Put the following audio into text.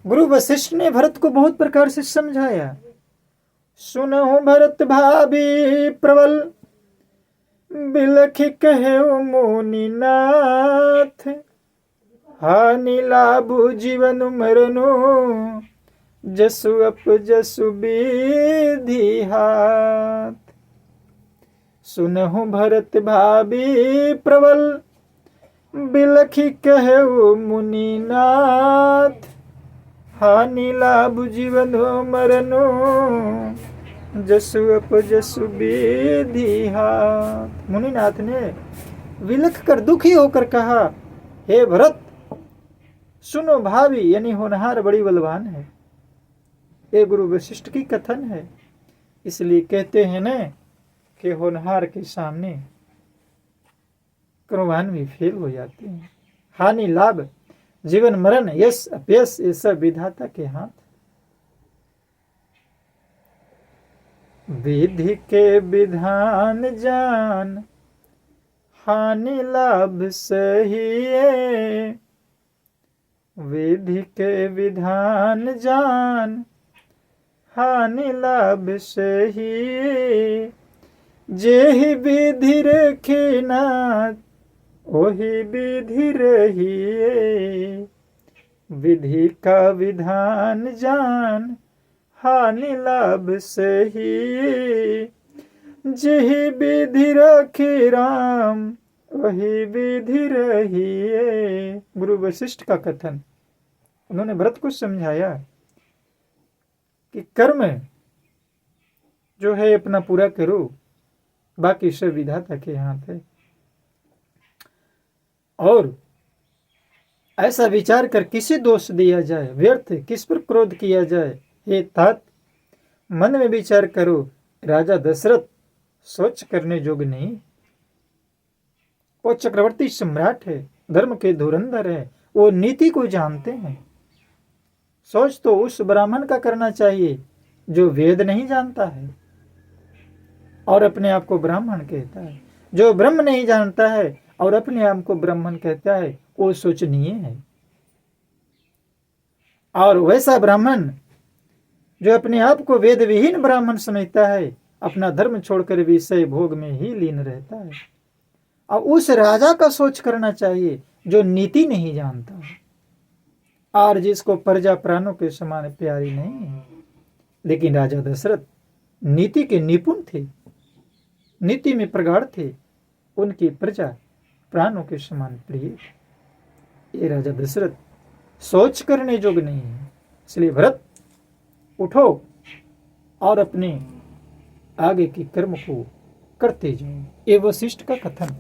गुरु वशिष्ठ ने भरत को बहुत प्रकार से समझाया। सुनहु भरत भाभी प्रबल, बिलखि कहे मुनिनाथ। हानि लाभु जीवन मरनु, जसु अप जसु विधि हाथ। सुनहु भरत भाभी प्रबल, बिलखि कहे मुनिनाथ। हानि लाभ जीवन मरनु, जसु अप जसु विधि हाथ। मुनिनाथ ने विलख कर दुखी होकर कहा, हे भरत सुनो, भावी यानी होनहार बड़ी बलवान है। ये गुरु वशिष्ठ की कथन है। इसलिए कहते हैं न कि होनहार के सामने कुर्बान भी फेल हो जाते हैं। हानि लाभ जीवन मरण यश अपयश ये सब विधाता के हाथ। विधि के विधान जान, हानि लाभ सही। विधि के विधान जान, हानि लाभ सही। जेहि विधि रखी नाथ, ओहि विधि रहिए। विधि का विधान जान, हानि लाभ सही। जेहि विधि रखी राम, वही विधि रहिए। गुरु वशिष्ठ का कथन। उन्होंने भरत को समझाया कि कर्म जो है अपना पूरा करो, बाकी सब विधाता के हाथ है। और ऐसा विचार कर किसे दोष दिया जाए, व्यर्थ किस पर क्रोध किया जाए। हे तात, मन में विचार करो। राजा दशरथ सोच करने योग्य नहीं। वो चक्रवर्ती सम्राट है, धर्म के धुरंधर है, वो नीति को जानते हैं। सोच तो उस ब्राह्मण का करना चाहिए जो वेद नहीं जानता है और अपने आप को ब्राह्मण कहता है। जो ब्रह्म नहीं जानता है और अपने आप को ब्राह्मण कहता है, वो शोचनीय है। और वैसा ब्राह्मण जो अपने आप को वेद विहीन ब्राह्मण समझता है, अपना धर्म छोड़कर विषय भोग में ही लीन रहता है। और उस राजा का सोच करना चाहिए जो नीति नहीं जानता है और जिसको प्रजा प्राणों के समान प्यारी नहीं है। लेकिन राजा दशरथ नीति के निपुण थे, नीति में प्रगाढ़ थे। उनकी प्रजा प्राणों के समान प्रिय। ये राजा दशरथ सोच करने योग्य नहीं है। इसलिए भरत उठो और अपने आगे के कर्म को करते जाओ। ये वशिष्ठ का कथन।